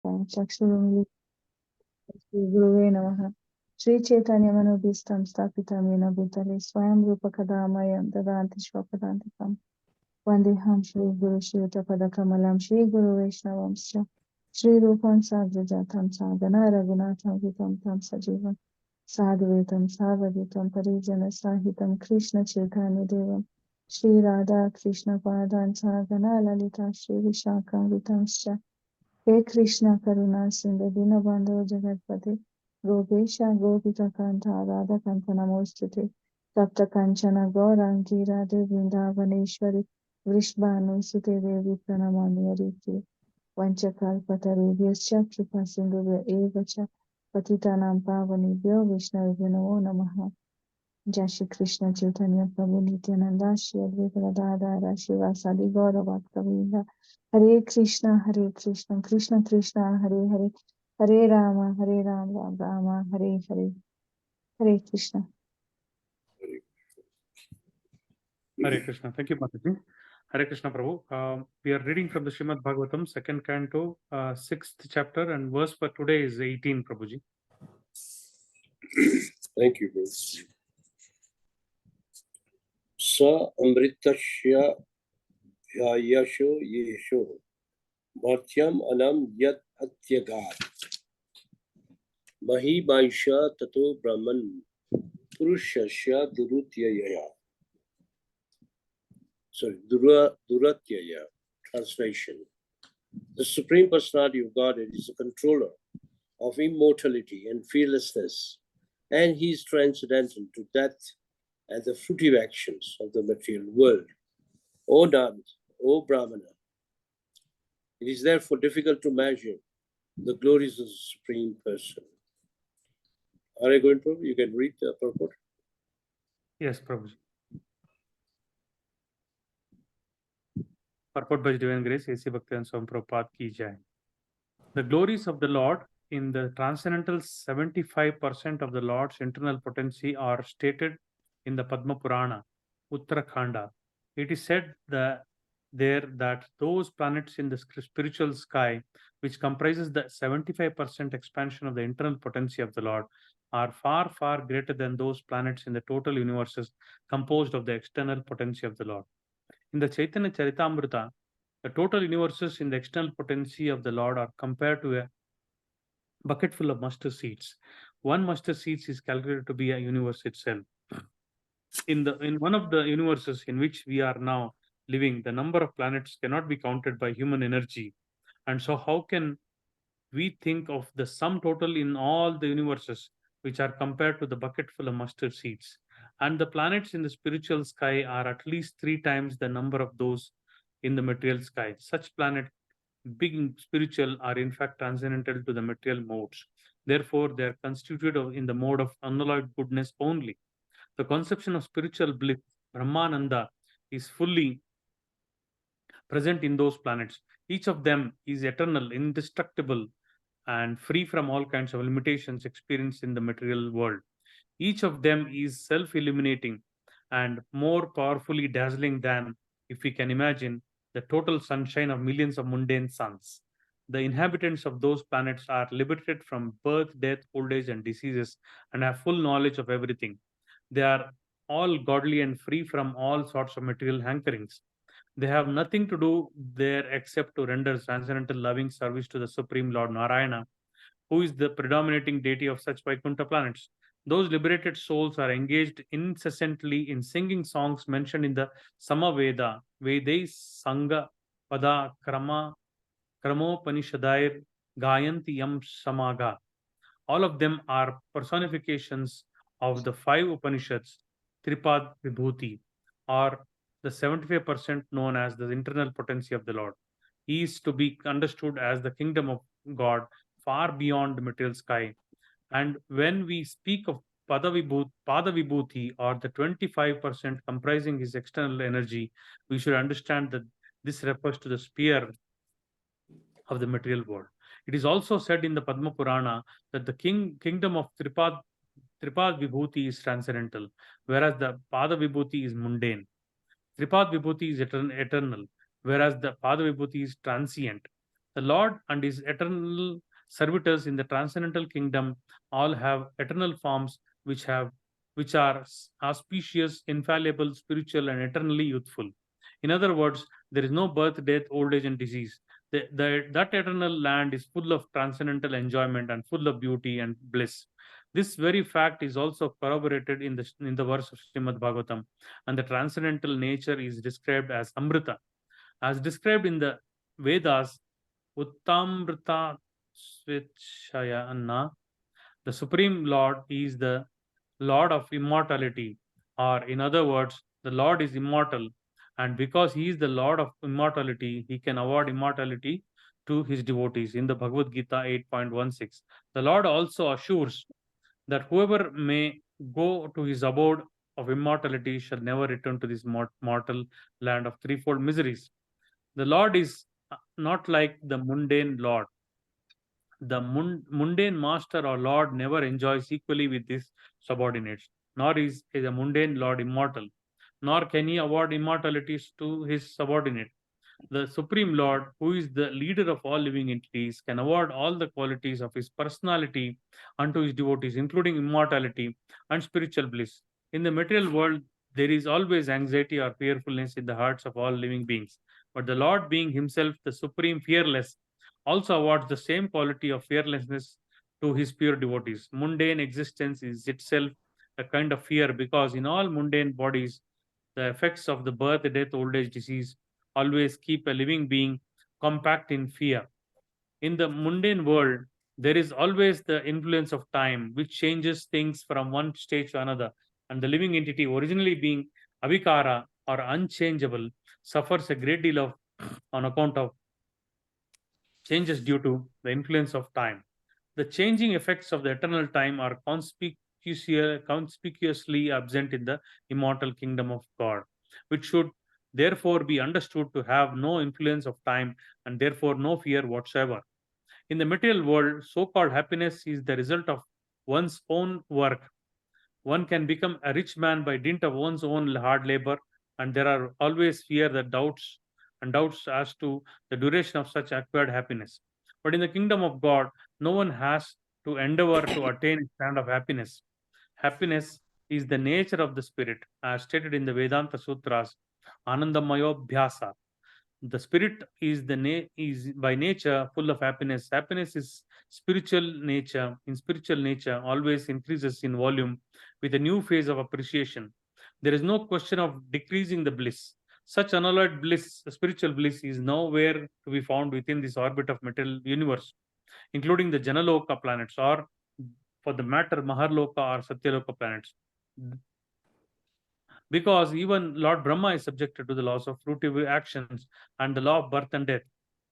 Chakshurumli Guruve Namaha. Sri Chaitanya Manobhistam Stapitam Yena Bhutale Swayam Rupa Kadamayam Dadanti Shvapadantikam Vandeham Shri Guru Shri Utapada Kamalam Shri Guru Vaishnavamscha Shri Rupam Sagrajatam Sadhana Raghunatham Vitam Tam Sajivam Sadhuvetam Savaditam Parijana Sahitam Krishna Chaitanya Devam Shri Radha Krishna Padan Sadhana Lalita Shri Vishakam Vitamscha He Krishna Karuna Sindhu Dinabandhu Jagatpate Gopesha Gopika Kanta Radha Kanta Namostute Tapta Kanchana Gaurangi Radhe Vrindavaneshwari Vrishbhanu Sute Devi Pranamani Ariti Vanchakalpatarubhyascha Kripa Sindhubhya Evacha Patitanam Pavanebhyo Vishnavibhyo Namo Namaha Jai Shri Krishna Chaitanya Prabhu Nityananda Shri Advaita Gadadhara Shivasadi Gaura Bhakta Hare Krishna, Krishna Krishna, Hare Hare, Hare Rama, Ram Rama, Hare Hare, Hare Krishna. Hare Krishna. Thank you, Mataji. Hare Krishna, Prabhu. We are reading from the Srimad Bhagavatam, second canto, 6th chapter, and verse for today is 18, Prabhuji. Thank you, Prabhu. Sa amritasya yasho yesho martyam anam yat atyagat mahi maisha tato brahman purushasya durutyaya. Sorry, duratyaya. Translation. The Supreme Personality of Godhead is the controller of immortality and fearlessness, and he is transcendental to death and the fruitive actions of the material world. O Nand, O Brahmana, it is therefore difficult to measure the glories of the Supreme Person. Are you going to? You can read the purport. Yes, Prabhuji. Purport by Divine Grace, A.C. Bhaktivedanta Swami Prabhupada ki jai. The glories of the Lord in the transcendental 75% of the Lord's internal potency are stated in the Padma Purana, Uttarakhanda. It is said that those planets in the spiritual sky, which comprises the 75% expansion of the internal potency of the Lord, are far, far greater than those planets in the total universes composed of the external potency of the Lord. In the Chaitanya Charitamrita, the total universes in the external potency of the Lord are compared to a bucket full of mustard seeds. One mustard seed is calculated to be a universe itself. In one of the universes in which we are now living, the number of planets cannot be counted by human energy. And so how can we think of the sum total in all the universes which are compared to the bucket full of mustard seeds? And the planets in the spiritual sky are at least 3 times the number of those in the material sky. Such planets, big spiritual, are in fact transcendental to the material modes. Therefore, they are constituted in the mode of unalloyed goodness only. The conception of spiritual bliss, Brahmananda, is fully present in those planets. Each of them is eternal, indestructible, and free from all kinds of limitations experienced in the material world. Each of them is self-illuminating and more powerfully dazzling than, if we can imagine, the total sunshine of millions of mundane suns. The inhabitants of those planets are liberated from birth, death, old age, and diseases, and have full knowledge of everything. They are all godly and free from all sorts of material hankerings. They have nothing to do there except to render transcendental loving service to the Supreme Lord Narayana, who is the predominating deity of such Vaikuntha planets. Those liberated souls are engaged incessantly in singing songs mentioned in the Samaveda, Vedai Sangha Pada Kramopanishadair Gayanti Yam Samaga. All of them are personifications of the 5 Upanishads, Tripad Vibhuti, or the 75% known as the internal potency of the Lord. He is to be understood as the kingdom of God far beyond the material sky. And when we speak of Pada Vibhuti, or the 25% comprising his external energy, we should understand that this refers to the sphere of the material world. It is also said in the Padma Purana that the kingdom of Tripad Vibhuti is transcendental, whereas the Pada Vibhuti is mundane. Tripad Vibhuti is eternal, whereas the Pada Vibhuti is transient. The Lord and his eternal servitors in the transcendental kingdom all have eternal forms which are auspicious, infallible, spiritual, and eternally youthful. In other words, there is no birth, death, old age, and disease. That eternal land is full of transcendental enjoyment and full of beauty and bliss. This very fact is also corroborated in the verse of Srimad Bhagavatam, and the transcendental nature is described as Amrita. As described in the Vedas, Uttamrita Swechaya Anna, the Supreme Lord is the Lord of immortality, or in other words, the Lord is immortal, and because he is the Lord of immortality, he can award immortality to his devotees. In the Bhagavad Gita 8.16, the Lord also assures that whoever may go to his abode of immortality shall never return to this mortal land of threefold miseries. The Lord is not like the mundane Lord. The mundane master or Lord never enjoys equally with his subordinates, nor is a mundane Lord immortal, nor can he award immortalities to his subordinate. The Supreme Lord, who is the leader of all living entities, can award all the qualities of his personality unto his devotees, including immortality and spiritual bliss. In the material world, there is always anxiety or fearfulness in the hearts of all living beings. But the Lord, being himself the supreme fearless, also awards the same quality of fearlessness to his pure devotees. Mundane existence is itself a kind of fear because in all mundane bodies, the effects of the birth, death, old age, disease always keep a living being compact in fear. In the mundane world, there is always the influence of time, which changes things from one stage to another. And the living entity, originally being avikara or unchangeable, suffers a great deal of on account of changes due to the influence of time. The changing effects of the eternal time are conspicuously absent in the immortal kingdom of God, which should therefore be understood to have no influence of time and therefore no fear whatsoever. In the material world, so called happiness is the result of one's own work. One can become a rich man by dint of one's own hard labor, and there are always fear that doubts as to the duration of such acquired happiness. But in the kingdom of God, no one has to endeavor to attain a stand of happiness. Happiness is the nature of the spirit, as stated in the Vedanta Sutras, Anandamayobhyasa. The spirit is by nature full of happiness. Happiness is spiritual nature. In spiritual nature, always increases in volume with a new phase of appreciation. There is no question of decreasing the bliss. Such unalloyed bliss, spiritual bliss, is nowhere to be found within this orbit of material universe, including the Janaloka planets, or for the matter, Maharloka or Satyaloka planets. Because even Lord Brahma is subjected to the laws of fruitive actions and the law of birth and death.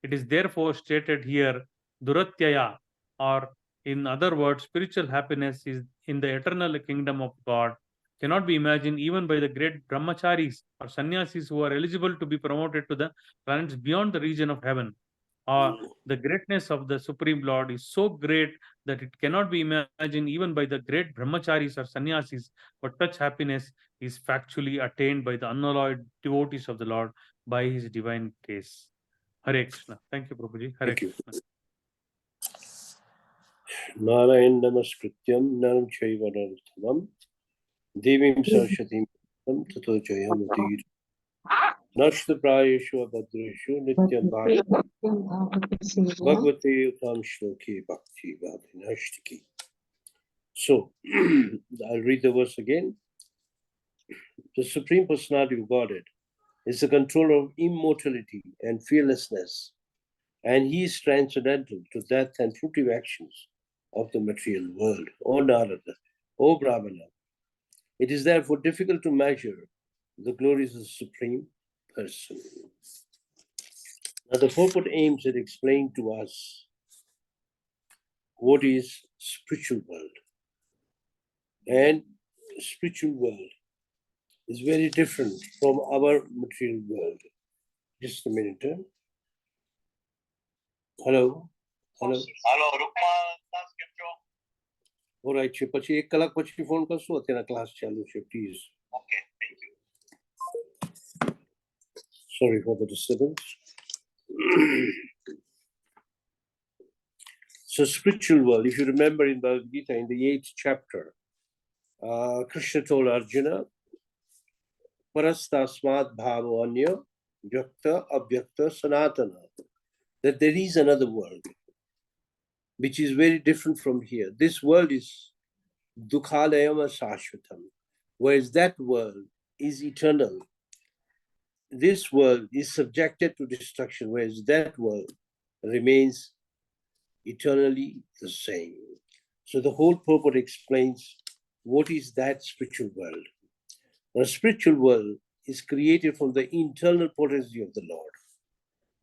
It is therefore stated here, Duratyaya, or in other words, spiritual happiness is in the eternal kingdom of God, cannot be imagined even by the great brahmacharis or sannyasis who are eligible to be promoted to the planets beyond the region of heaven. The greatness of the Supreme Lord is so great that it cannot be imagined even by the great brahmacharis or sannyasis, but such happiness is factually attained by the unalloyed devotees of the Lord by his divine grace. Hare Krishna. Thank you, Prabhuji. Hare Thank you. Krishna. Narayan Namaskrityam Naram Chaiva Narottamam Devim Saraswatim Tato Jayamudir Nashta Prayeshu Abhadreshu Nityam Bhagavate Utam Shloke Bhakti Bhavinashtiki. So, I'll read the verse again. The Supreme Personality of Godhead is the controller of immortality and fearlessness, and he is transcendental to death and fruitive actions of the material world. O Narada, O Brahmana, it is therefore difficult to measure the glories of the Supreme Person. Now, the purport aims at explaining to us what is spiritual world. And spiritual world is very different from our material world. Just a minute. Hello? Hello? Hello, Rukma, class કેમ છો? All right, છે પછી 1 કલાક પછી phone કરશો અત્યારે class ચાલુ છે please. Okay, thank you. Sorry for the disturbance. So spiritual world, if you remember in Bhagavad Gita, in the 8th chapter, Krishna told Arjuna, Parastasmat bhavo anya vyakta avyakta sanatana, that there is another world, which is very different from here. This world is dukhalayama sashvatam, whereas that world is eternal. This world is subjected to destruction, whereas that world remains eternally the same. So the whole purport explains what is that spiritual world. The spiritual world is created from the internal potency of the Lord.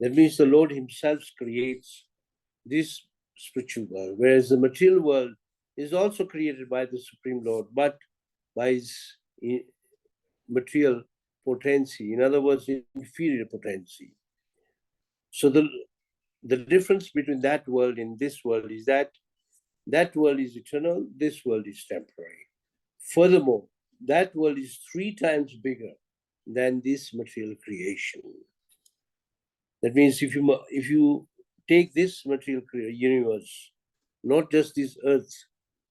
That means the Lord himself creates this spiritual world, whereas the material world is also created by the Supreme Lord, but by his material potency, in other words, inferior potency. So the difference between that world and this world is that that world is eternal, this world is temporary. Furthermore, that world is 3 times bigger than this material creation. That means if you take this material universe, not just this earth,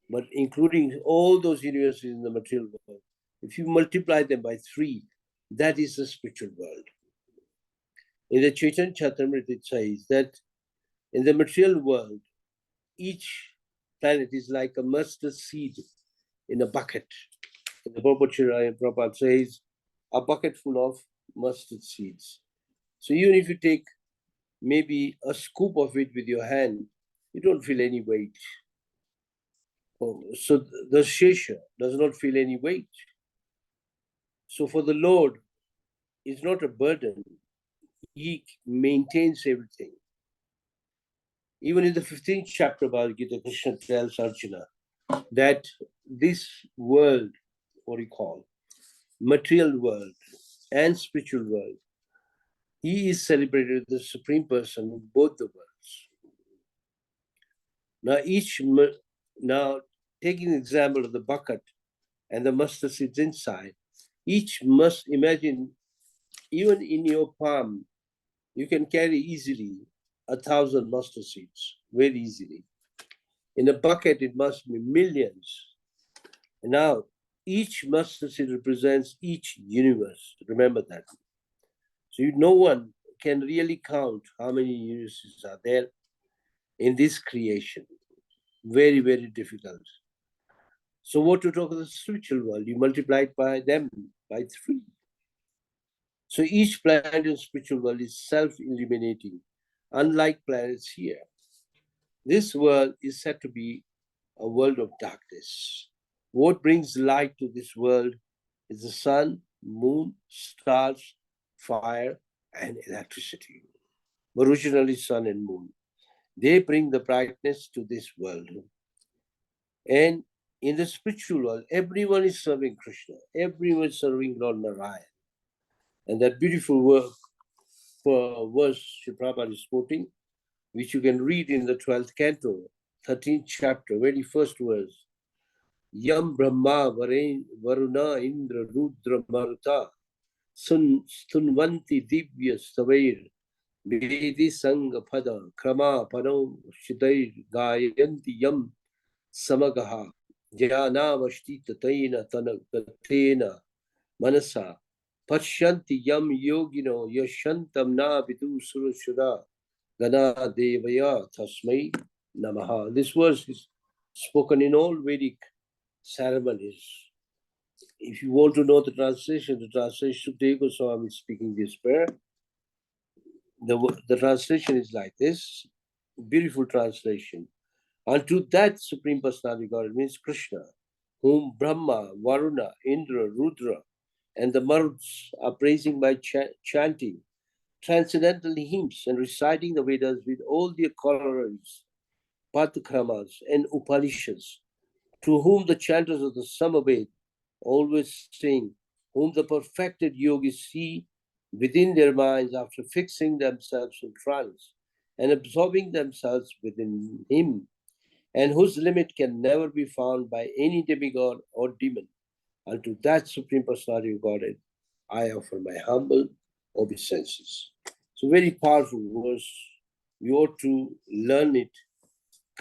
but including all those universes in the material world, if you multiply them by 3, that is the spiritual world. In the Chaitanya Charitamrita it says that in the material world, each planet is like a mustard seed in a bucket. In the Prabhupada says, a bucket full of mustard seeds. So even if you take maybe a scoop of it with your hand, you don't feel any weight. So the Shesha does not feel any weight. So for the Lord, it's not a burden. He maintains everything. Even in the 15th chapter of Bhagavad Gita, Krishna tells Arjuna that this world, what he calls material world and spiritual world, he is celebrated the Supreme Person in both the worlds. Now taking the example of the bucket and the mustard seeds inside, each must imagine, even in your palm, you can carry easily 1,000 mustard seeds, very easily. In a bucket, it must be millions. And now, each mustard seed represents each universe. Remember that. So no one can really count how many universes are there in this creation. Very, very difficult. So what to talk of the spiritual world? You multiply it by them, by 3. So each planet in spiritual world is self-illuminating, unlike planets here. This world is said to be a world of darkness. What brings light to this world is the sun, moon, stars, fire, and electricity. Originally, sun and moon. They bring the brightness to this world. And in the spiritual world, everyone is serving Krishna. Everyone is serving Lord Narayan. And that beautiful verse Sri Prabhupada is quoting, which you can read in the 12th canto, 13th chapter, very first verse. Yam Brahma Varuna Indra Rudra Maruta Stunvanti Divya Stavair Vedi Sangha Pada Krama Pano Shidair Gayanti Yam Samagaha Jayana Vashtita Taina Tanakatena Manasa Pashyanti Yam Yogino Yashantam Na Vidu Surashura Gana Devaya Tasmai Namaha. This verse is spoken in all Vedic ceremonies. If you want to know the translation Sukadeva Goswami is speaking this prayer. The translation is like this, beautiful translation. Unto that Supreme Personality God means Krishna, whom Brahma, Varuna, Indra, Rudra, and the Maruts are praising by chanting transcendental hymns and reciting the Vedas with all their corollaries, Patakramas, and Upanishads, to whom the chanters of the Samaved always sing, whom the perfected yogis see within their minds after fixing themselves in trance and absorbing themselves within him, and whose limit can never be found by any demigod or demon. Unto that Supreme Personality of Godhead, I offer my humble obeisances. So very powerful verse. We ought to learn it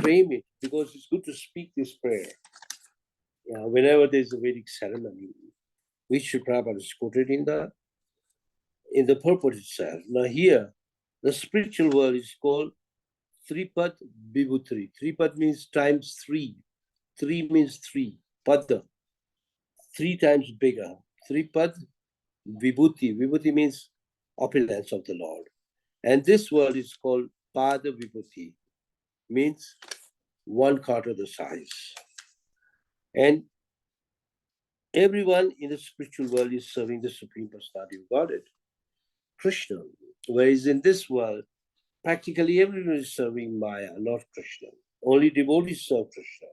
claim it because it's good to speak this prayer. Yeah, whenever there's a Vedic ceremony, which Prabhupada is quoted in the purport itself. Now here, the spiritual world is called Tripad Vibhuti. Tripad means times three. Three means three. Pada, three times bigger. Tripad Vibhuti. Vibhuti means opulence of the Lord. And this world is called Pada Vibhuti, means 1/4 the size. And everyone in the spiritual world is serving the Supreme Personality of Godhead, Krishna. Whereas in this world, practically everyone is serving Maya, not Krishna. Only devotees serve Krishna.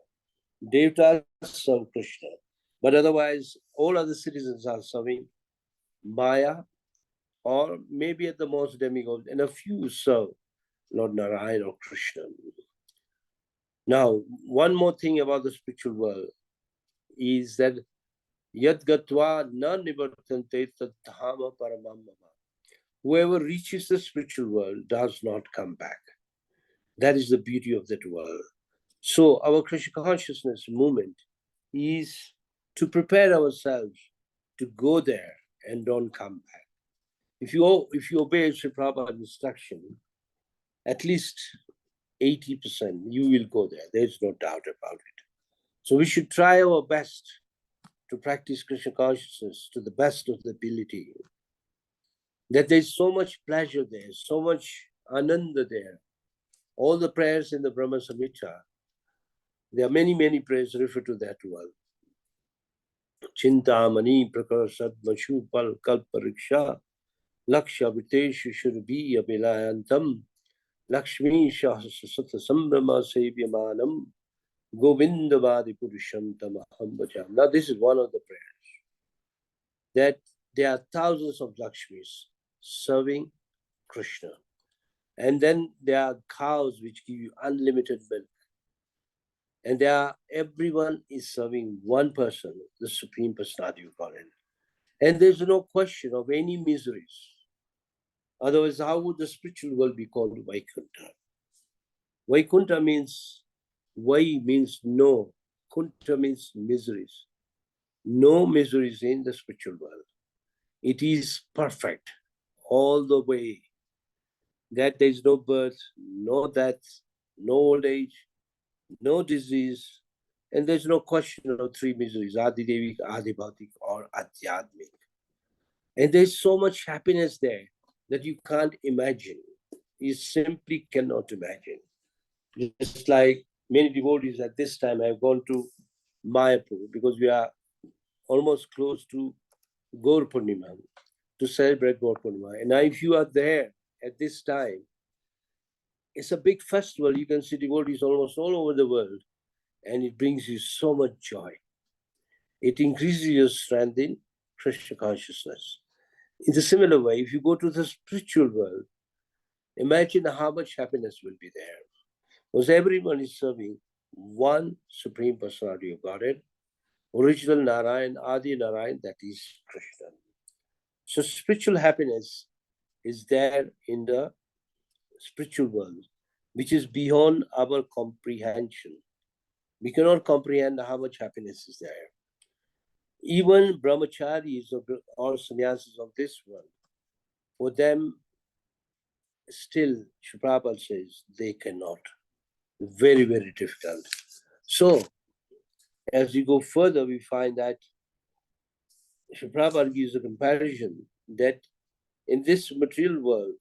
Devatas serve Krishna. But otherwise, all other citizens are serving Maya, or maybe at the most demigods, and a few serve Lord Narayana or Krishna. Now, one more thing about the spiritual world is that Yad Gatva na nivartante tat dhama paramam mama. Whoever reaches the spiritual world does not come back. That is the beauty of that world. So our Krishna consciousness movement is to prepare ourselves to go there and don't come back. If you obey Sri Prabhupada's instruction, at least 80% you will go there. There's no doubt about it. So we should try our best to practice Krishna consciousness to the best of the ability. That there's so much pleasure there, so much ananda there. All the prayers in the Brahma Samhita, there are many, many prayers refer to that world. Chintamani prakarsad mashupal kalpariksha laksha viteshu shurbiya vilayantam lakshmi shahasasata sambrama sevyamanam govindavadi purushantamaham bhajam. Now this is one of the prayers. That there are thousands of Lakshmis serving Krishna. And then there are cows which give you unlimited milk. And everyone is serving one person, the Supreme Personality of Godhead. And there's no question of any miseries. Otherwise, how would the spiritual world be called Vaikuntha? Vaikuntha means, Vai means no, Kunta means miseries. No miseries in the spiritual world. It is perfect all the way. That there is no birth, no death, no old age, no disease, and there's no question of three miseries, Adidevik, Adibhautik, or Adhyatmik. And there's so much happiness there that you can't imagine. You simply cannot imagine. Just like many devotees at this time have gone to Mayapur because we are almost close to Gaur Purnima to celebrate Gaur Purnima. And now if you are there at this time, it's a big festival. You can see devotees almost all over the world, and it brings you so much joy. It increases your strength in Krishna consciousness. In a similar way, if you go to the spiritual world, imagine how much happiness will be there. Because everyone is serving one Supreme Personality of Godhead, original Narayan, Adi Narayan, that is Krishna. So spiritual happiness is there in the spiritual world, which is beyond our comprehension. We cannot comprehend how much happiness is there. Even brahmacharis or sannyasis of this world, for them, still, Sri Prabhupada says, they cannot. Very, very difficult. So, as we go further, we find that Sri Prabhupada gives a comparison that in this material world,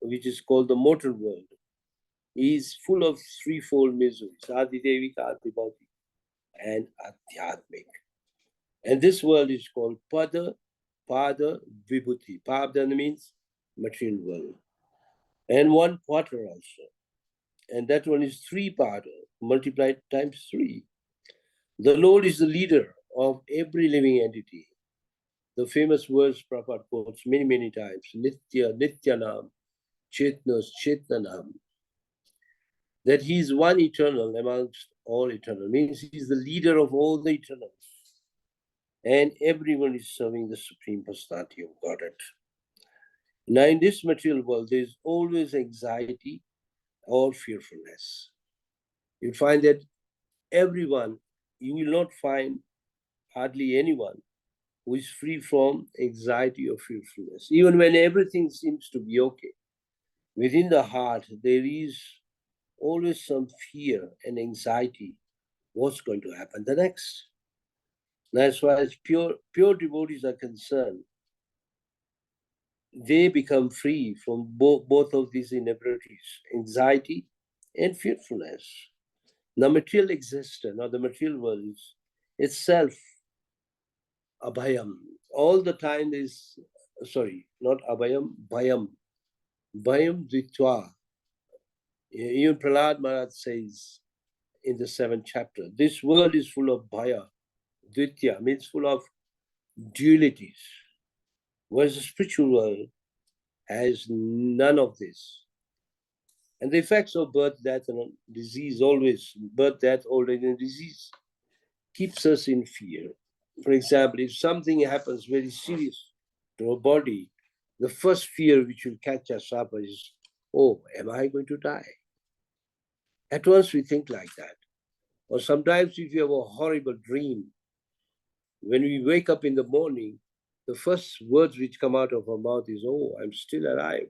which is called the mortal world, is full of threefold miseries, Adidevik, Adibhautik, and Adhyatmik. And this world is called Pada, Pada, Vibhuti. Pada means material world. And 1/4 also. And that one is 3 Pada, multiplied times 3. The Lord is the leader of every living entity. The famous words Prabhupada quotes many, many times. Nitya, Nityanam, Chetnas, Chetnanam. That he is one eternal amongst all eternal. Means he is the leader of all the eternals. And everyone is serving the Supreme Personality of Godhead. Now in this material world, there is always anxiety or fearfulness. you find that everyone, you will not find hardly anyone who is free from anxiety or fearfulness. Even when everything seems to be okay, within the heart, there is always some fear and anxiety. What's going to happen the next? Now, as far as pure devotees are concerned, they become free from both of these inabilities, anxiety and fearfulness. The material existence or the material world is itself abhayam. All the time is, sorry, not abhayam, bhayam. Bhayam ditva. Even Prahlad Maharaj says in the 7th chapter, this world is full of bhaya. Ditya means full of dualities. Whereas the spiritual world has none of this. And the effects of birth, death, and disease always, birth, death, old age, and disease, keeps us in fear. For example, if something happens very serious to our body, the first fear which will catch us up is, oh, am I going to die? At once we think like that. Or sometimes if you have a horrible dream, when we wake up in the morning, the first words which come out of our mouth is, oh, I'm still alive.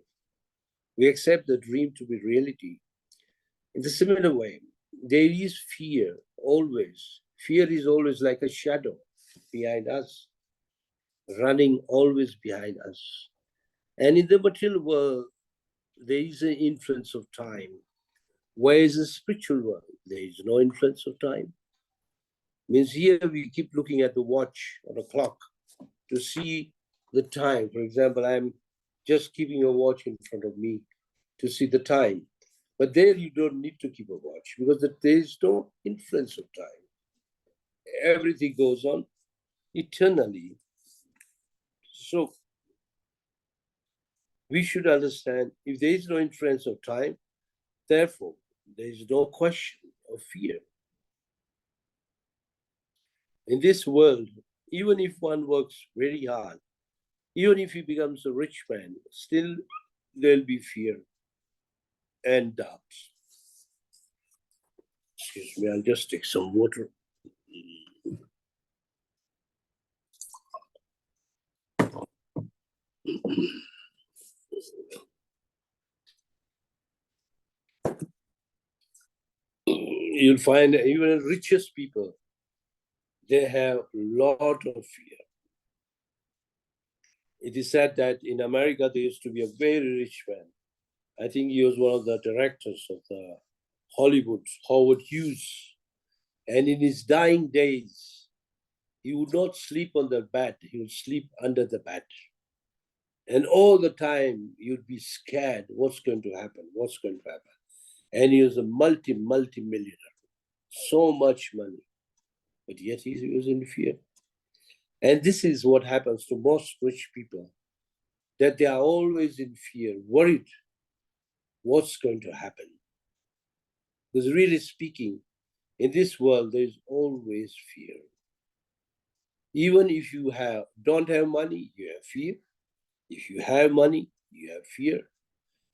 We accept the dream to be reality. In the similar way, there is fear always. Fear is always like a shadow behind us, running always behind us. And in the material world, there is an influence of time. Whereas in the spiritual world, there is no influence of time. Means here we keep looking at the watch or the clock to see the time. For example, I'm just keeping a watch in front of me to see the time. But there you don't need to keep a watch because there is no influence of time. Everything goes on eternally. So we should understand if there is no influence of time, therefore there is no question of fear. In this world, even if one works very hard, even if he becomes a rich man, still there'll be fear and doubts. Excuse me, I'll just take some water. You'll find even richest people, they have a lot of fear. It is said that in America, there used to be a very rich man. I think he was one of the directors of the Hollywood, Howard Hughes. And in his dying days, he would not sleep on the bed, he would sleep under the bed. And all the time, you'd be scared, what's going to happen, what's going to happen. And he was a multi-millionaire, so much money, but yet he was in fear. And this is what happens to most rich people, that they are always in fear, worried, what's going to happen. Because really speaking, in this world, there is always fear. Even if you don't have money, you have fear. If you have money, you have fear.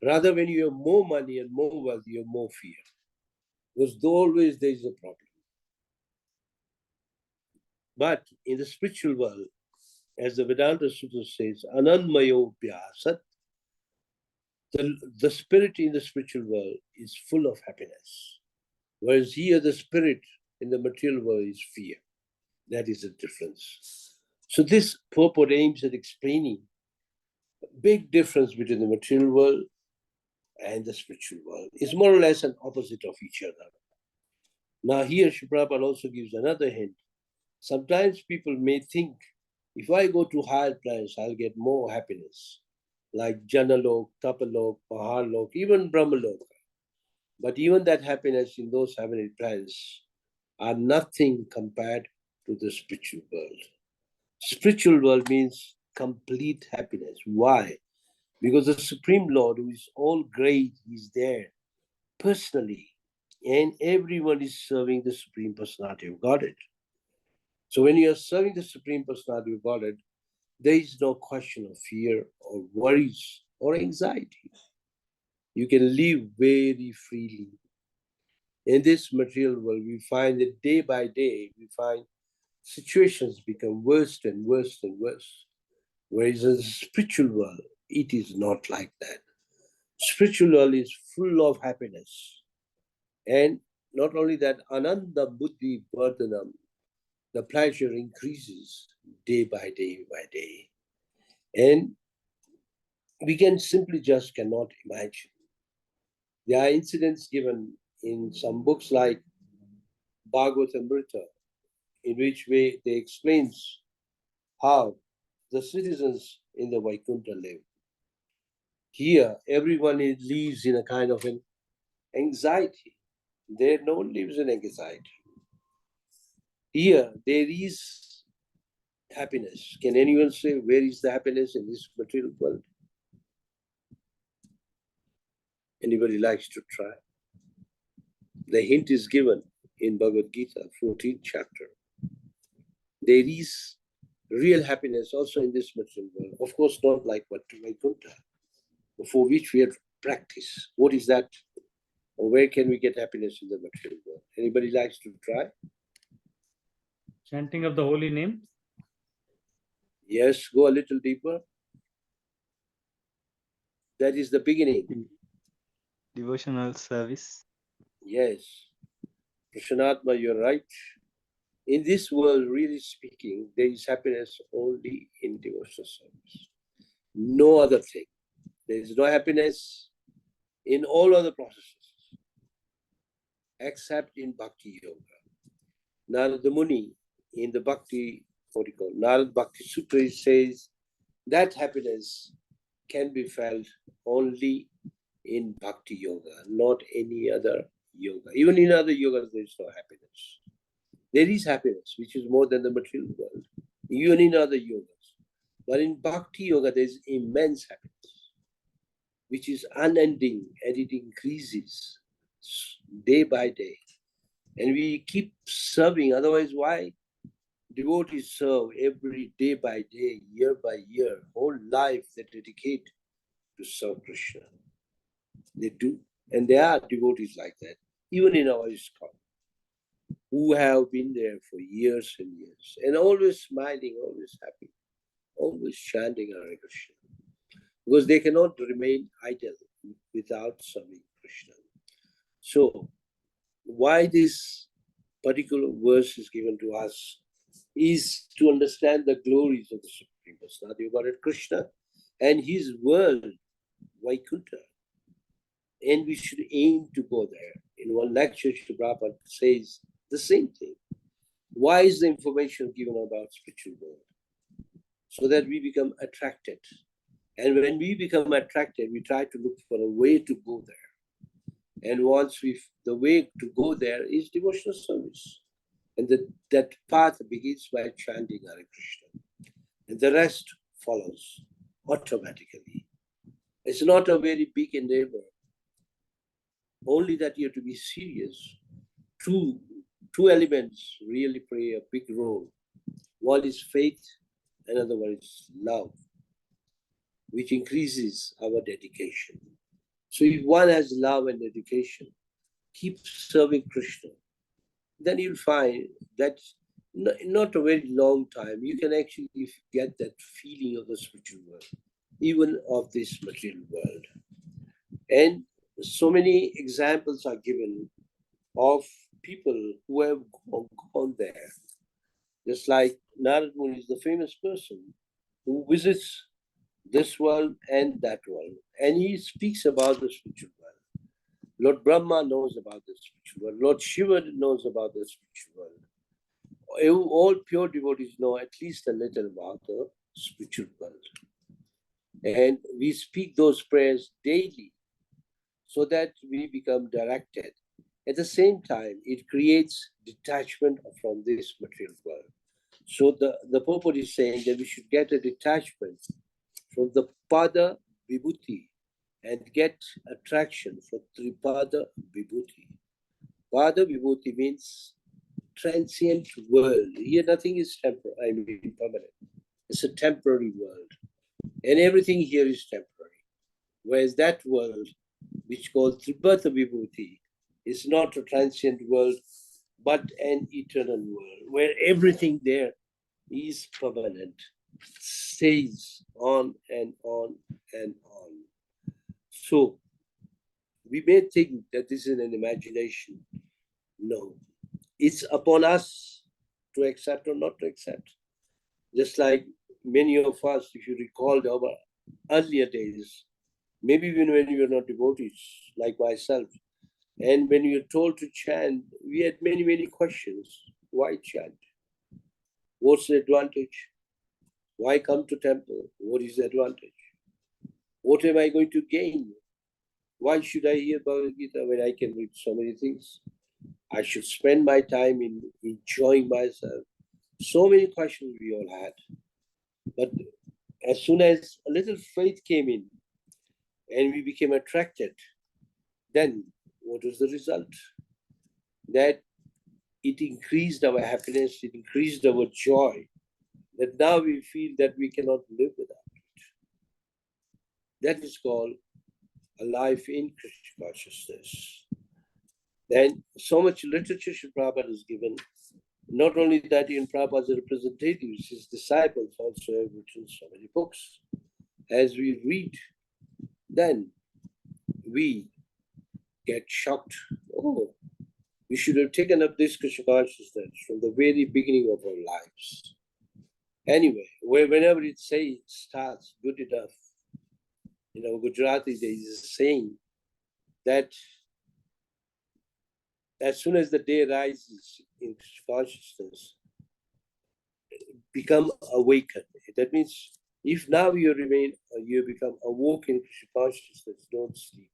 Rather, when you have more money and more wealth, you have more fear. Because always there is a problem. But in the spiritual world, as the Vedanta Sutra says, Anandmayo Vyasat, the spirit in the spiritual world is full of happiness. Whereas here, the spirit in the material world is fear. That is the difference. So this purport aims at explaining a big difference between the material world and the spiritual world. It's more or less an opposite of each other. Now here, Srila Prabhupada also gives another hint. Sometimes people may think, if I go to higher planets, I'll get more happiness, like Janalok, Tapalok, Pahalok, even Brahmalok. But even that happiness in those heavenly planets are nothing compared to the spiritual world. Spiritual world means complete happiness. Why? Because the Supreme Lord, who is all great, is there personally, and everyone is serving the Supreme Personality of Godhead. So when you are serving the Supreme Personality of Godhead, there is no question of fear or worries or anxiety. You can live very freely. In this material world, we find that day by day, we find situations become worse and worse and worse. Whereas in the spiritual world, it is not like that. Spiritual world is full of happiness. And not only that, ananda buddhi vardhanam, the pleasure increases day by day by day. And we can simply just cannot imagine. There are incidents given in some books like Bhagavatamrita, in which way they explains how the citizens in the Vaikuntha live. Here, everyone lives in a kind of an anxiety. There, no one lives in anxiety. Here, there is happiness. Can anyone say where is the happiness in this material world? Anybody likes to try? The hint is given in Bhagavad Gita, 14th chapter. There is real happiness also in this material world. Of course, not like what Vaikuntha, for which we have practice. What is that? Or where can we get happiness in the material world? Anybody likes to try? Chanting of the holy name. Yes, go a little deeper. That is the beginning. Devotional service. Yes. Krishnatma, you're right. In this world, really speaking, there is happiness only in devotional service. No other thing. There is no happiness in all other processes, except in Bhakti Yoga. Narada Muni, in the Bhakti, what do you call, Narada Bhakti Sutra, says that happiness can be felt only in Bhakti Yoga, not any other yoga. Even in other yogas, there is no happiness. There is happiness, which is more than the material world, even in other yogas. But in Bhakti Yoga, there is immense happiness, which is unending, and it increases day by day. And we keep serving, otherwise why? Devotees serve every day by day, year by year, whole life they dedicate to serve Krishna. They do. And there are devotees like that, even in our ISKCON, who have been there for years and years, and always smiling, always happy, always chanting Hare Krishna. Because they cannot remain idle without serving Krishna. So, why this particular verse is given to us is to understand the glories of the Supreme Personality of Godhead Krishna and his world, Vaikuntha. And we should aim to go there. In one lecture, Srila Prabhupada says the same thing. Why is the information given about spiritual world? So that we become attracted. And when we become attracted, we try to look for a way to go there. And once the way to go there is devotional service. And that path begins by chanting Hare Krishna. And the rest follows automatically. It's not a very big endeavor. Only that you have to be serious. Two elements really play a big role. One is faith, another one is love, which increases our dedication. So if one has love and dedication, keep serving Krishna, then you'll find that not a very long time, you can actually get that feeling of the spiritual world, even of this material world. And so many examples are given of people who have gone there. Just like Narada Muni is the famous person who visits this world and that world. And he speaks about the spiritual world. Lord Brahma knows about the spiritual world. Lord Shiva knows about the spiritual world. All pure devotees know at least a little about the spiritual world. And we speak those prayers daily so that we become directed. At the same time, it creates detachment from this material world. So the purport is saying that we should get a detachment from the Pada Vibhuti and get attraction for Tripada Vibhuti. Pada Vibhuti means transient world. Here nothing is permanent. It's a temporary world. And everything here is temporary. Whereas that world, which called Tripada Vibhuti, is not a transient world, but an eternal world where everything there is permanent, stays on and on and on. So we may think that this is an imagination. No, it's upon us to accept or not to accept. Just like many of us, if you recall our earlier days, maybe even when we were not devotees, like myself, and when we were told to chant, we had many, many questions. Why chant? What's the advantage? Why come to temple? What is the advantage? What am I going to gain? Why should I hear Bhagavad Gita when I can read so many things? I should spend my time in enjoying myself. So many questions we all had. But as soon as a little faith came in and we became attracted, then what was the result? That it increased our happiness, it increased our joy, that now we feel that we cannot live without it. That is called a life in Krishna consciousness. Then so much literature Sri Prabhupada has given. Not only that, in Prabhupada's representatives, his disciples also have written so many books. As we read, then we get shocked. Oh, we should have taken up this Krishna consciousness from the very beginning of our lives. Anyway, whenever it starts good enough, Gujarati, there is a saying that as soon as the day rises in consciousness, become awakened. That means if now you become awoke in Krishna consciousness, don't sleep.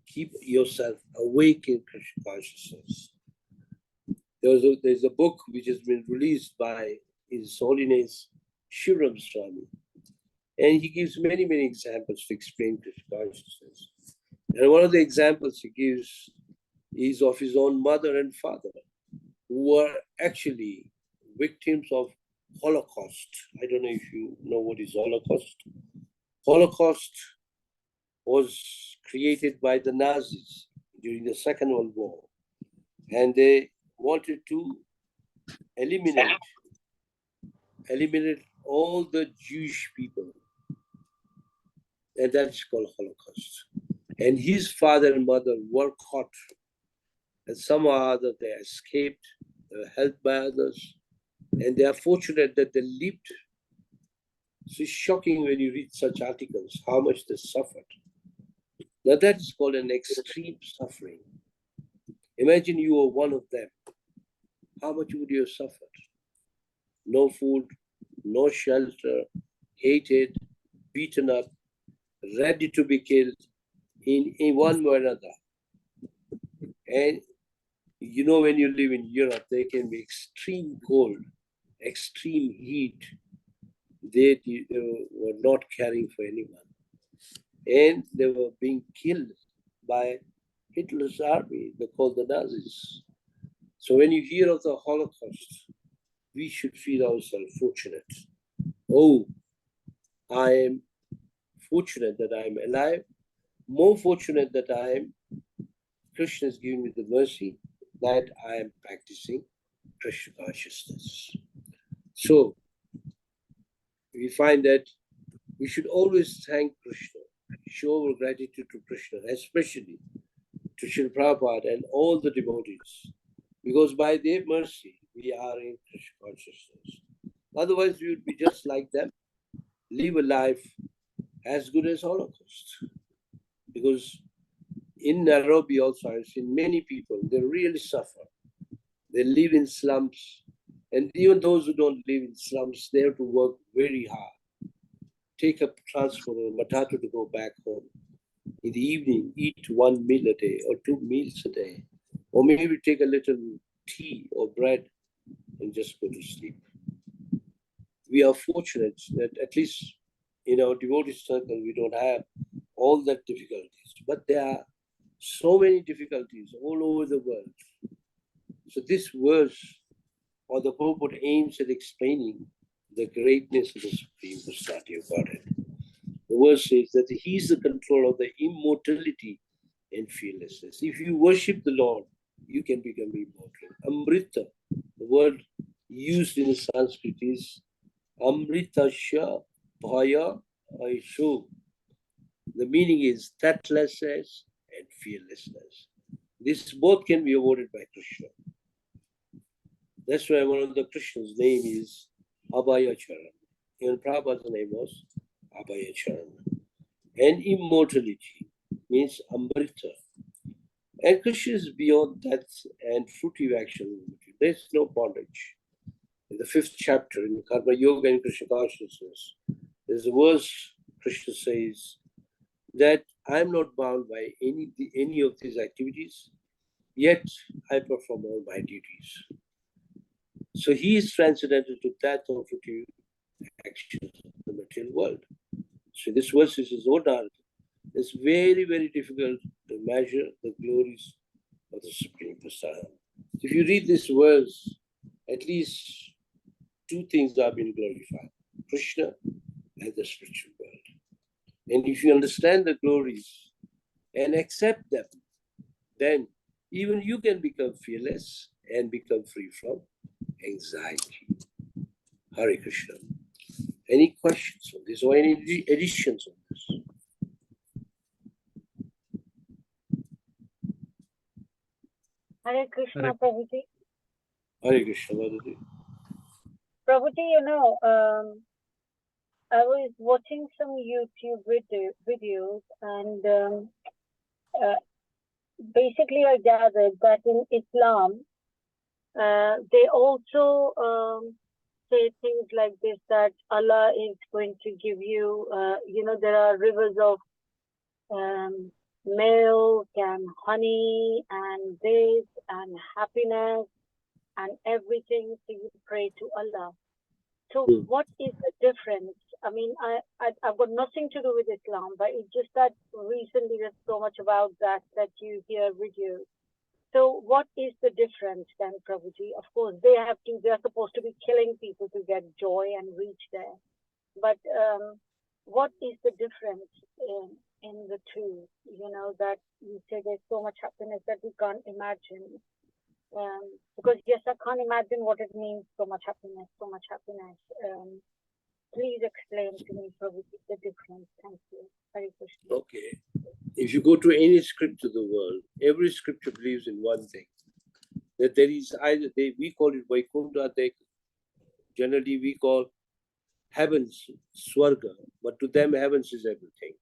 Keep yourself awake in Krishna consciousness. There's a book which has been released by His Holiness Shivam Swami, and he gives many, many examples to explain Krishna consciousness. And one of the examples he gives is of his own mother and father, who were actually victims of Holocaust. I don't know if you know what is Holocaust. Holocaust was created by the Nazis during the Second World War, and they wanted to eliminate all the Jewish people, and that's called Holocaust. And his father and mother were caught, and somehow or other they escaped, they were helped by others, and they are fortunate that they lived. So it's shocking when you read such articles, how much they suffered. Now that is called an extreme suffering. Imagine you were one of them. How much would you have suffered? No food, no shelter, hated, beaten up, ready to be killed in one way or another. And when you live in Europe, there can be extreme cold, extreme heat. They were not caring for anyone. And they were being killed by Hitler's army, they called the Nazis. So when you hear of the Holocaust, we should feel ourselves fortunate. Oh, I am fortunate that I am alive, more fortunate that Krishna has given me the mercy that I am practicing Krishna consciousness. So we find that we should always thank Krishna, show our gratitude to Krishna, especially to Srila Prabhupada and all the devotees, because by their mercy, we are in Krishna consciousness. Otherwise, we would be just like them, live a life as good as Holocaust. Because in Nairobi also, I've seen many people, they really suffer. They live in slums. And even those who don't live in slums, they have to work very hard. Take a transport or matatu to go back home. In the evening, eat one meal a day or 2 meals a day. Or maybe take a little tea or bread and just go to sleep. We are fortunate that at least in our devotee circle, we don't have all that difficulties. But there are so many difficulties all over the world. So this verse, or the purport, aims at explaining the greatness of the Supreme Personality of Godhead. The verse says that He is the control of the immortality and fearlessness. If you worship the Lord, you can become immortal. Amrita, the word used in Sanskrit is Amritasya Bhaya Aishu. The meaning is thoughtlessness and fearlessness. This both can be avoided by Krishna. That's why one of the Krishna's name is Abhaya Charan. Even Prabhupada's name was Abhaya Charan. And immortality means Amrita. And Krishna is beyond death and fruitive action. There's no bondage. In the 5th chapter in Karma Yoga and Krishna consciousness, there's a verse Krishna says that I'm not bound by any of these activities, yet I perform all my duties. So he is transcendental to that of fruitive actions of the material world. So this verse is no doubt. It's very, very difficult to measure the glories of the Supreme Personality. If you read this verse, at least 2 things are being glorified: Krishna and the spiritual world. And if you understand the glories and accept them, then even you can become fearless and become free from anxiety. Hare Krishna. Any questions on this or any additions on this? Hare Krishna, Hare- Prabhuji. Hare Krishna, Madhuri. Prabhuji, I was watching some YouTube videos and basically I gathered that in Islam, they also say things like this, that Allah is going to give you, there are rivers of milk and honey and this and happiness and everything, so you pray to Allah. So what is the difference? I mean, I've got nothing to do with Islam, but it's just that recently there's so much about that you hear videos. So what is the difference then, Prabhuji? Of course, they're supposed to be killing people to get joy and reach there. But what is the difference in the two? That you say there's so much happiness that we can't imagine. Because yes, I can't imagine what it means, so much happiness. Please explain to me, Prabhuji, the difference. Thank you. Hare Krishna. Okay. If you go to any scripture of the world, every scripture believes in one thing, that there is either, we call it Vaikuntha, generally we call heavens Swarga, but to them heavens is everything.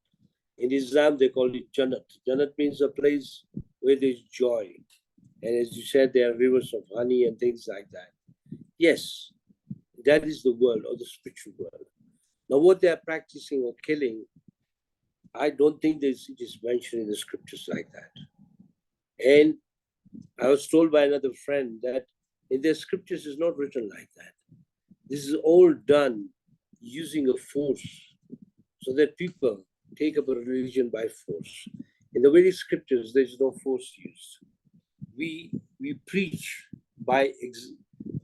In Islam, they call it Jannat. Jannat means a place where there's joy. And as you said, there are rivers of honey and things like that. Yes, that is the world, or the spiritual world. Now, what they are practicing or killing, I don't think it is mentioned in the scriptures like that. And I was told by another friend that in their scriptures is not written like that. This is all done using a force, so that people take up a religion by force. In the very scriptures, there is no force used. We preach by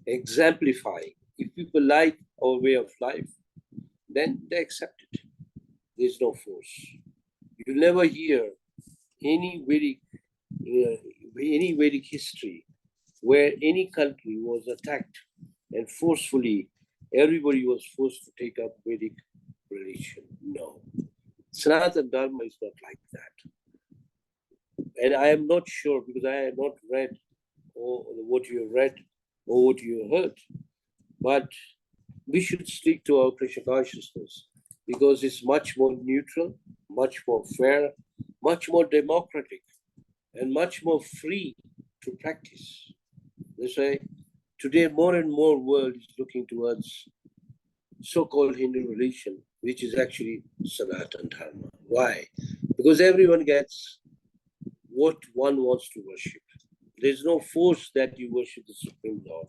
exemplifying. If people like our way of life, then they accept it. There's no force. You'll never hear any Vedic history where any country was attacked and forcefully everybody was forced to take up Vedic religion. No. Sanatana Dharma is not like that. And I am not sure, because I have not read what you have read or what you have heard. But we should stick to our Krishna consciousness, because it's much more neutral, much more fair, much more democratic, and much more free to practice. That's why today more and more world is looking towards so-called Hindu religion, which is actually Sanatana Dharma. Why? Because everyone gets what one wants to worship. There's no force that you worship the Supreme Lord.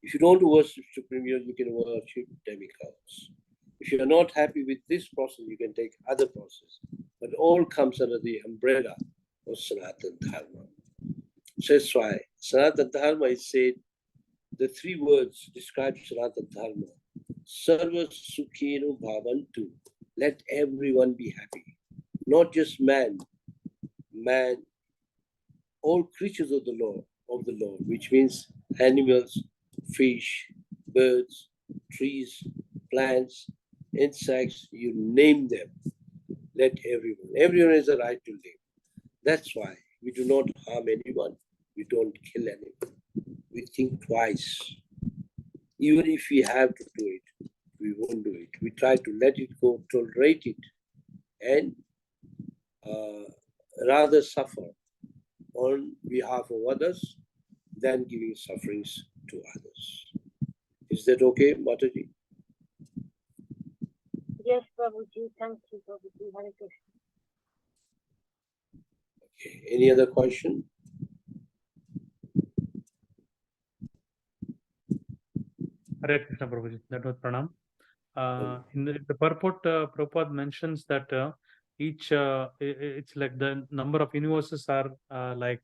If you don't worship Supreme Lord, you can worship demigods. If you're not happy with this process, you can take other process. But all comes under the umbrella of Sanatana Dharma. So that's why Sanatana Dharma is said, the 3 words describe Sanatana Dharma. Sarva Sukhenu Bhavantu. Let everyone be happy. Not just man. man, all creatures of the Lord, which means animals, fish, birds, trees, plants, insects, you name them. Let everyone has a right to live. That's why we do not harm anyone. We don't kill anyone. We think twice. Even if we have to do it, we won't do it. We try to let it go, tolerate it, and rather suffer on behalf of others than giving sufferings to others. Is that okay, Mataji? Yes, Prabhuji. Thank you, Prabhuji. Hare Krishna. Okay. Any other question? Hare Krishna, Prabhuji. That was pranam. In the purport, Prabhupada mentions that it's like the number of universes are like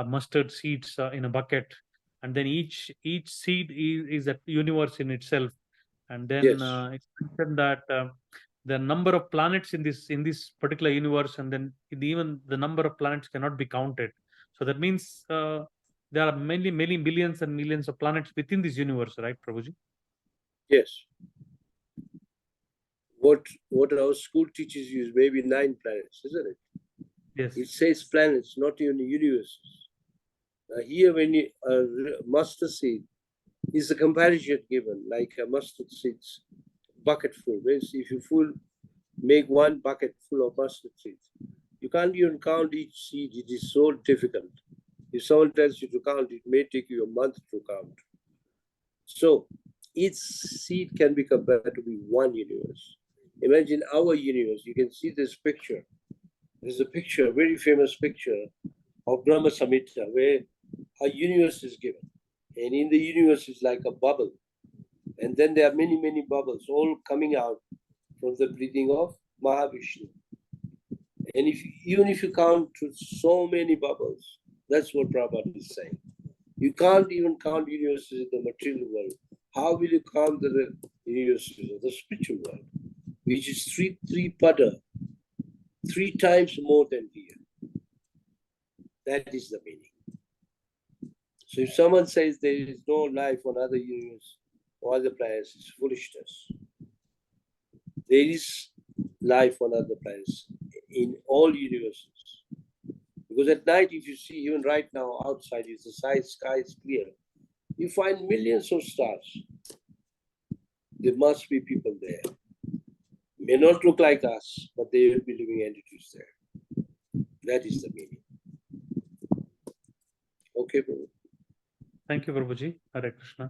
mustard seeds in a bucket, and then each seed is a universe in itself. And then Yes. it's mentioned that the number of planets in this particular universe, and then even the number of planets cannot be counted. So that means there are many millions and millions of planets within this universe, right, Prabhuji? Yes. What our school teaches you is maybe 9 planets, isn't it? Yes. It says planets, not even universes. Here, when you mustard seed is a comparison given, like a mustard seeds bucket full. Means if you make one bucket full of mustard seeds, you can't even count each seed. It is so difficult. If someone tells you to count, it may take you a month to count. So each seed can be compared to be one universe. Imagine our universe. You can see this picture. There's a picture, a very famous picture of Brahma Samhita, where a universe is given. And in the universe is like a bubble. And then there are many bubbles all coming out from the breathing of Mahavishnu. And even if you count to so many bubbles, that's what Prabhupada is saying. You can't even count universes in the material world. How will you count the universes of the spiritual world, which is three pada, 3 times more than here? That is the meaning. So if someone says there is no life on other universes or other planets, it's foolishness. There is life on other planets in all universes. Because at night, if you see, even right now outside, if the sky is clear, you find millions of stars. There must be people there. May not look like us, but they will be living entities there. That is the meaning. Okay, Prabhu. Thank you, Prabhuji. Hare Krishna.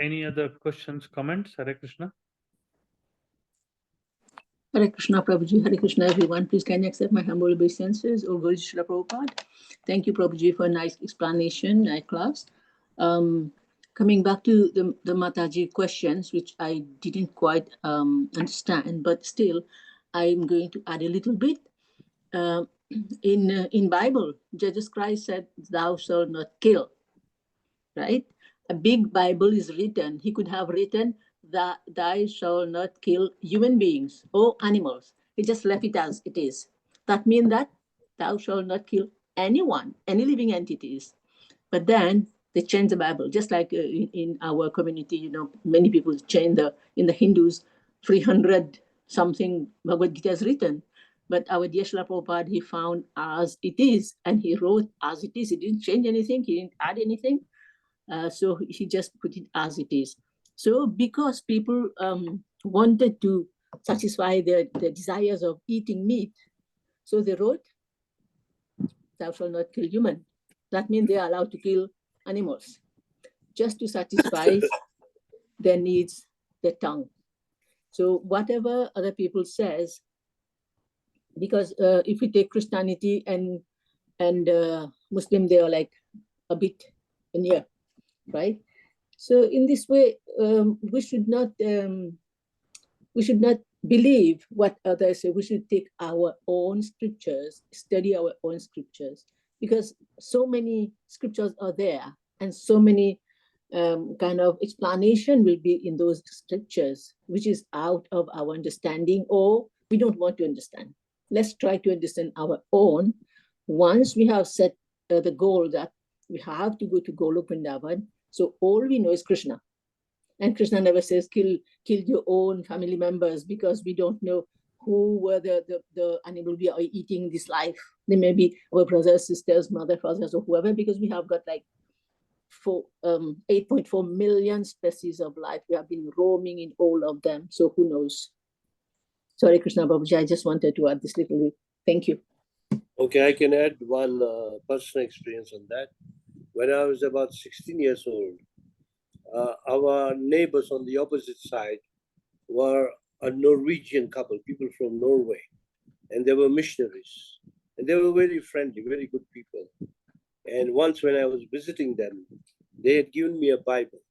Any other questions, comments? Hare Krishna. Hare Krishna, Prabhuji. Hare Krishna, everyone. Please can you accept my humble obeisances, O Guru Srila Prabhupada. Thank you, Prabhuji, for a nice explanation, nice class. Coming back to the Mataji questions, which I didn't quite understand, but still, I'm going to add a little bit. In Bible, Jesus Christ said, "Thou shalt not kill." Right? A big Bible is written. He could have written that thou shalt not kill human beings or animals. He just left it as it is. That means that thou shalt not kill anyone, any living entities. But then they changed the Bible, just like in our community. You know, many people change in the Hindus, 300 something Bhagavad Gita is written. But our dear Srila Prabhupada, he found as it is, and he wrote as it is. He didn't change anything. He didn't add anything. So he just put it as it is. So because people wanted to satisfy their desires of eating meat, so they wrote, "Thou shalt not kill human." That means they are allowed to kill animals, just to satisfy their needs, their tongue. So whatever other people says, because if we take Christianity and Muslim, they are like a bit near, right? So in this way, we should not believe what others say. We should take our own scriptures, study our own scriptures, because so many scriptures are there, and so many kind of explanation will be in those scriptures, which is out of our understanding, or we don't want to understand. Let's try to understand our own. Once we have set the goal that we have to go to Golok Vrindavan, so all we know is Krishna. And Krishna never says kill your own family members, because we don't know who were the animal we are eating this life. They may be our brothers, sisters, mother, fathers, or whoever, because we have got like 8.4 million species of life. We have been roaming in all of them. So who knows? Sorry, Krishna Babuji, I just wanted to add this little bit. Thank you. Okay, I can add one personal experience on that. When I was about 16 years old, our neighbors on the opposite side were a Norwegian couple, people from Norway, and they were missionaries. And they were very friendly, very good people. And once when I was visiting them, they had given me a Bible.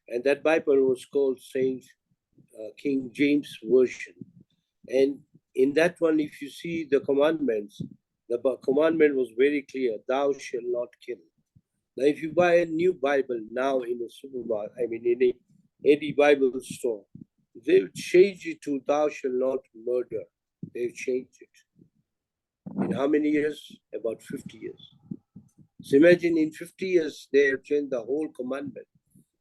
And that Bible was called Saint King James Version. And in that one, if you see the commandments, the commandment was very clear: thou shalt not kill. Now, if you buy a new Bible now in a supermarket, I mean, in any Bible store, they've changed it to thou shalt not murder. They've changed it. In how many years? About 50 years. So imagine in 50 years, they have changed the whole commandment.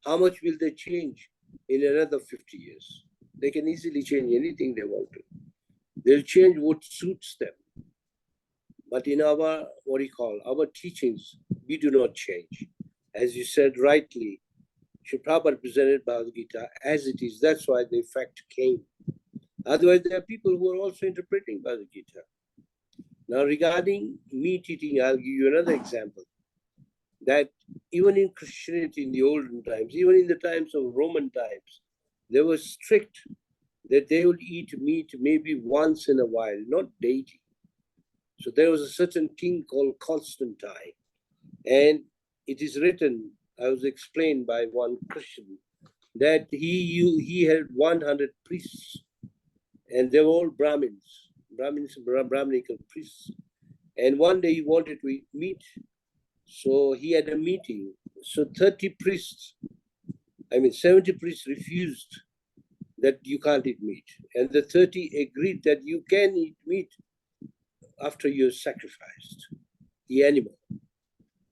How much will they change in another 50 years? They can easily change anything they want to. They'll change what suits them. But in our, our teachings, we do not change. As you said rightly, Srila Prabhupada presented Bhagavad Gita as it is. That's why the effect came. Otherwise, there are people who are also interpreting Bhagavad Gita. Now, regarding meat eating, I'll give you another example. That even in Christianity in the olden times, even in the times of Roman times, they were strict that they would eat meat maybe once in a while, not daily. So there was a certain king called Constantine, and it is written, I was explained by one Christian, that he had 100 priests, and they were all Brahmins, Brahminical priests. And one day he wanted to eat meat, so he had a meeting. So 70 priests refused that you can't eat meat, and the 30 agreed that you can eat meat after you sacrificed the animal.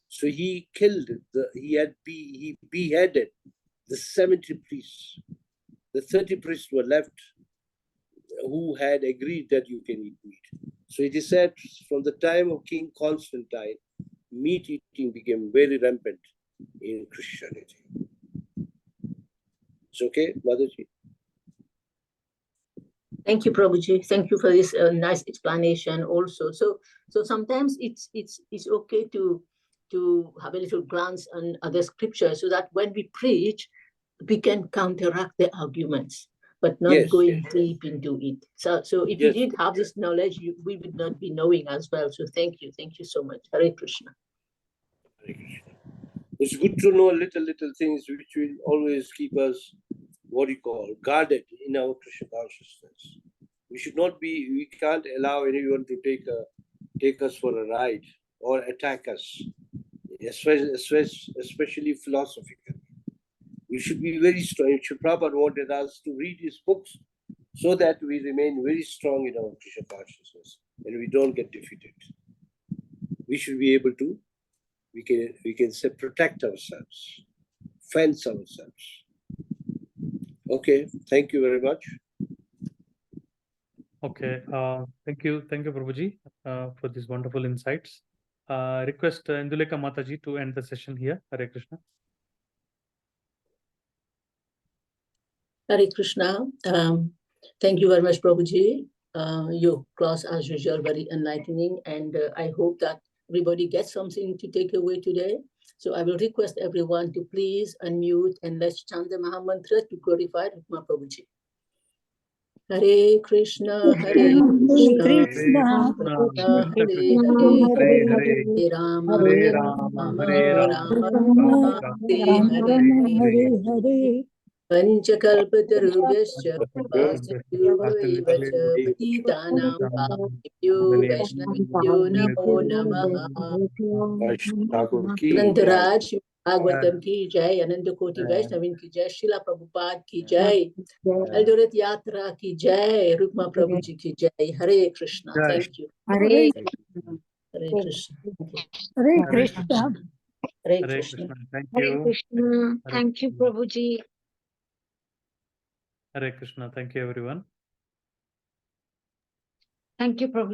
So he he beheaded the 70 priests. The 30 priests were left who had agreed that you can eat meat. So it is said from the time of King Constantine, meat eating became very rampant in Christianity. It's okay, Motherji? Thank you, Prabhuji. Thank you for this nice explanation also. So sometimes it's okay to have a little glance on other scriptures, so that when we preach, we can counteract the arguments, but not going deep into it. So if we did have this knowledge, we would not be knowing as well. So thank you so much. Hare Krishna. Hare Krishna. It's good to know little things which will always keep us, guarded in our Krishna consciousness. We can't allow anyone to take us for a ride or attack us, especially philosophically. We should be very strong. Srila Prabhupada wanted us to read his books so that we remain very strong in our Krishna consciousness and we don't get defeated. We should be able to, we can say, protect ourselves, fence ourselves. Okay, thank you very much. Okay, thank you, Prabhuji, for these wonderful insights. Request Induleka Mataji to end the session here. Hare Krishna. Hare Krishna. Thank you very much, Prabhuji. Your class, as usual, very enlightening, and I hope that everybody gets something to take away today. So I will request everyone to please unmute and let's chant the Maha Mantra to glorify Rukma Prabhuji. Hare Krishna, Hare Krishna, Hare Rama, Hare Rama, Rama, Hare Hare. Panchakalpatarubhyascha Vasudevaiva cha Patitanam Pavanebhyo Vaishnavibhyo Namo Namaha. Anantaraj Bhagavatam ki jai, Ananda Koti Vaishnavin ki jai, Srila Prabhupada ki jai, Jai. Eldoret Yatra ki jai, Rukma Prabhuji ki jai. Hare Krishna. Jai. Thank you. Hare Hare Krishna. Thank you. Hare Hare Krishna. Hare Hare Krishna. Krishna. Thank Hare you. Krishna. Hare Thank you, Krishna. Prabhuji. Hare Krishna. Thank you, everyone. Thank you, Prabhuji.